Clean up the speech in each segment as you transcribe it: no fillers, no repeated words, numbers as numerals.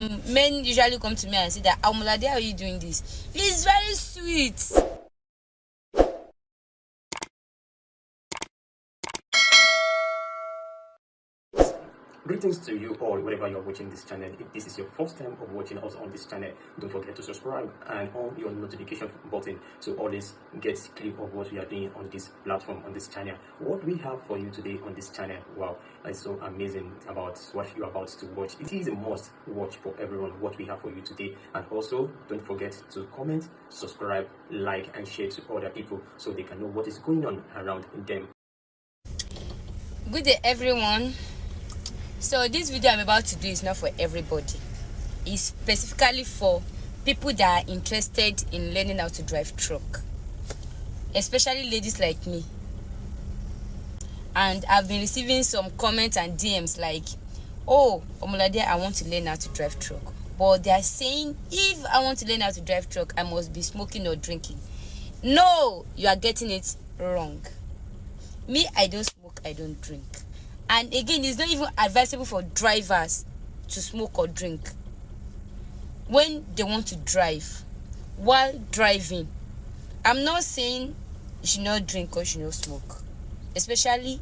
Men usually come to me and say that, Omolade, how are you doing this? It's very sweet. Greetings to you all, wherever you're watching this channel. If this is your first time of watching us on this channel, don't forget to subscribe and on your notification button to always get clip of what we are doing on this platform, on this channel. What we have for you today on this channel, wow, it's so amazing about what you're about to watch. It is a must watch for everyone, what we have for you today. And also, don't forget to comment, subscribe, like, and share to other people so they can know what is going on around them. Good day, everyone. So this video I'm about to do is not for everybody. It's specifically for people that are interested in learning how to drive truck, especially ladies like me. And I've been receiving some comments and DMs like, oh, Omolade, I want to learn how to drive truck, but they are saying if I want to learn how to drive truck, I must be smoking or drinking. No, you are getting it wrong. Me, I don't smoke, I don't drink. And again, it's not even advisable for drivers to smoke or drink when they want to drive. While driving, I'm not saying you should not drink or you should not smoke, especially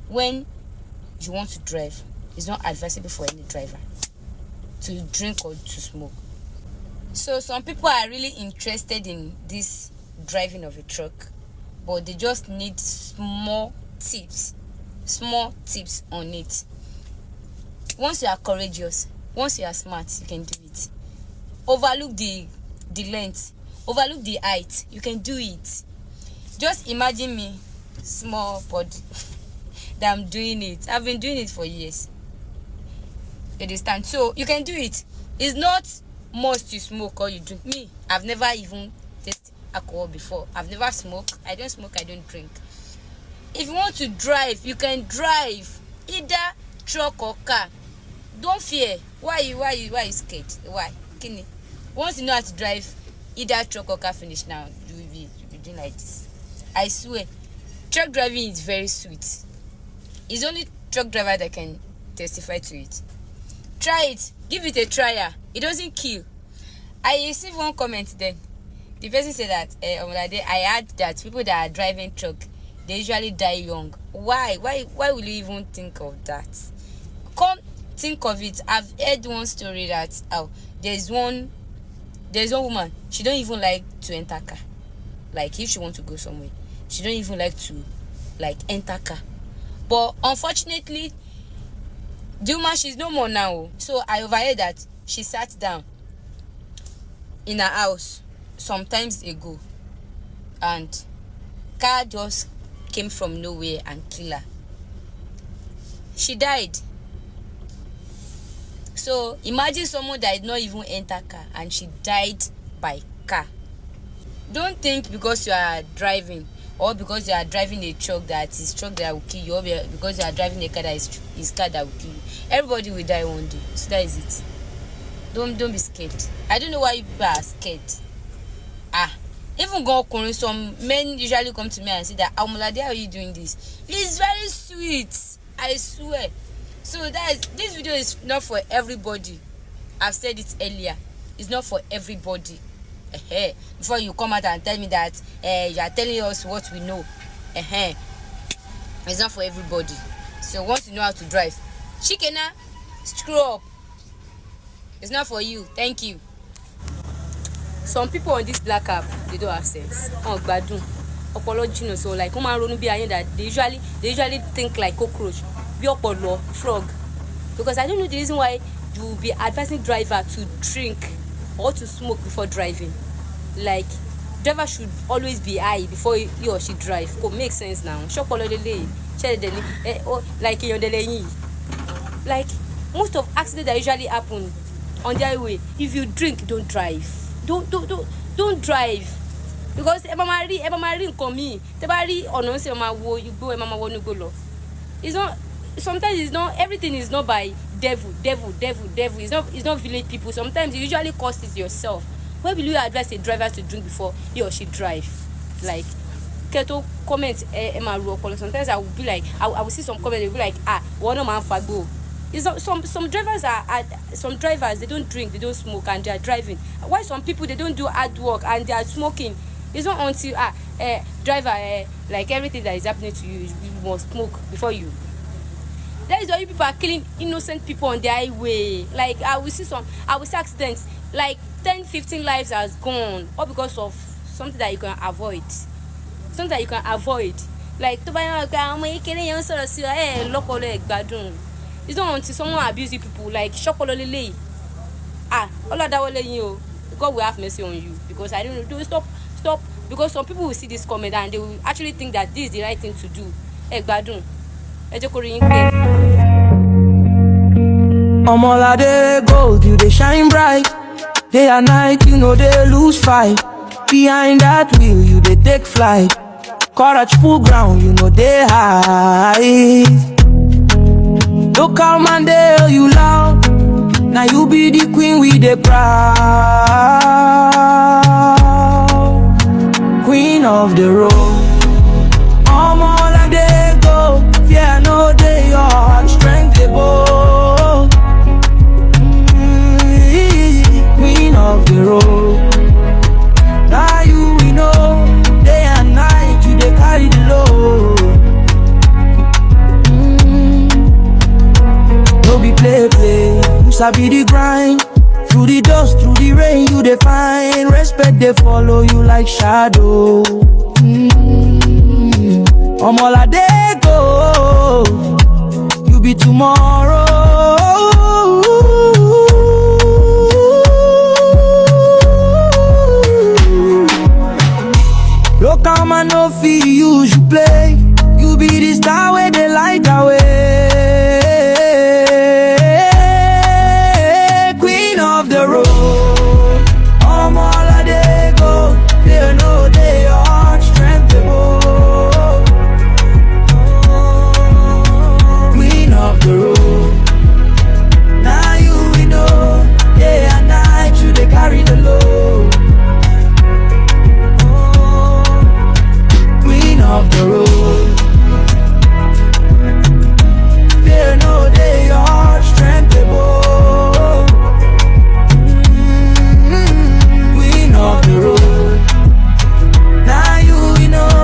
when you want to drive. It's not advisable for any driver to drink or to smoke. So some people are really interested in this driving of a truck, but they just need small tips on it. Once you are courageous, once you are smart, you can do it. Overlook the length, overlook the height, you can do it. Just imagine me, small body, that I'm doing it. I've been doing it for years. You understand? So you can do it. It's not must you smoke or you drink. Me, I've never even tasted alcohol before. I've never smoked. I don't smoke, I don't drink. If you want to drive, you can drive either truck or car. Don't fear. Why you scared? Why? Kini. Once you know how to drive either truck or car, finish now. You will be doing like this. I swear, truck driving is very sweet. It's only truck driver that can testify to it. Try it. Give it a try. It doesn't kill. I received one comment then. The person said that I heard that people that are driving truck, they usually die young. Why will you even think of that? Come think of it. I've heard one story that there's one woman, she don't even like to enter car. Like if she want to go somewhere, she don't even like to enter car. But unfortunately, the woman, she's no more now. So I overheard that she sat down in her house sometimes ago, and car just came from nowhere and killed her. She died. So imagine someone that did not even enter car and she died by car. Don't think because you are driving or because you are driving a truck that is truck that will kill you, or because you are driving a car that is car that will kill you. Everybody will die one day. So that is it. Don't be scared. I don't know why people are scared. Even some men usually come to me and say that, Omolade, how are you doing this? It's very sweet, I swear. So this video is not for everybody. I've said it earlier. It's not for everybody. Before you come out and tell me that you are telling us what we know. It's not for everybody. So once you know how to drive, Shikena, screw up. It's not for you. Thank you. Some people on this black app, they don't have sex. Gbadun. Ọpọlọ, so like woman ronu bi ayin that they usually think like cockroach, bi ọpọlọ frog. Because I don't know the reason why you will be advising driver to drink or to smoke before driving. Like driver should always be high before he or she drive. Make sense now. Ṣọpọlọ lele, like like most of accidents that usually happen on the highway, if you drink, don't drive. Don't drive, because ẹ máa rí nǹkan míì tẹ́ bá rí ọ̀nà ṣe máa wo igbó, ẹ máa wọnú igbó lọ. It's not, sometimes it's not, everything is not by devil. It's not village people. Sometimes you usually cause it yourself. Why will you advise a driver to drink before he or she drive? Like keto comment ẹ máa ru ọpọlọ. Sometimes I will be like, I will see some comments, they will be like, wọ́n náà máa ń fagbó. Some drivers they don't drink, they don't smoke, and they are driving. Why some people they don't do hard work and they are smoking? It's not until driver like everything that is happening to you, you must smoke before you. That is why you people are killing innocent people on the highway. Like I will see accidents, like 10-15 lives has gone, all because of something that you can avoid. Like it's not until someone abuse you people like shokololele. God will have mercy on you, because I don't know. Stop, because some people will see this comment and they will actually think that this is the right thing to do. Omolade gold, you they shine bright. Day and night, you know they lose fight. Behind that wheel, you they take flight. Courage full ground, you know they high. Local man, they hail you loud. Now you be the queen with the proud. Queen of the road. Omolade gold, fear no day, your heart strength they bold. Queen of the road. Now you we know, day and night you they carry the load. No be play, you sabi the grind. Through the dust, through the rain, you they find respect, they follow you like shadow. Omolade go, you be tomorrow. Local man no fee use you play. You be the star where they light away. Queen of the road. Omolade go, fear no day, your heart strength they bold. Queen of the road. Now you we know, day and night you they carry the load. Of the road. Fear no day, your heart strength they bold. Queen of the road. Now you know,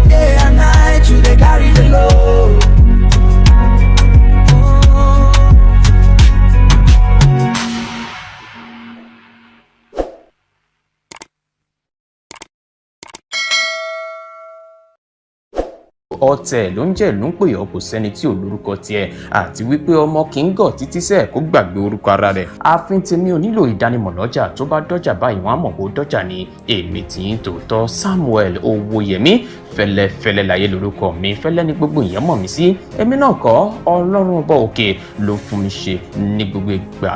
day and night you they carry the load. Ọ̀tẹ̀ ló ń jẹ́ ló ń pè ọ́, kò sẹ́ni tí ò lórúkọ tiẹ̀, àti wípé ọmọ kì í gọ̀ títí sẹ́ẹ̀ kó gbàgbé orúkọ ara rẹ̀. Ààfin tèmi ò nílò ìdánimọ̀ lọ́jà, tó bá dọ́jà báyìí wọ́n á mọ̀ pé ó dọ́jà ni. Èmi tí ń tòótọ́ Samuel Owóyẹmí, fẹ́lẹ́fẹ́lẹ́ láyé lórúkọ mi, fẹ́lẹ́ ní gbogbo èèyàn mọ̀ mí sí. Èmi náà kọ́, Ọlọ́run ọba òkè ló fún mi ṣe ní gbogbo ìgbà.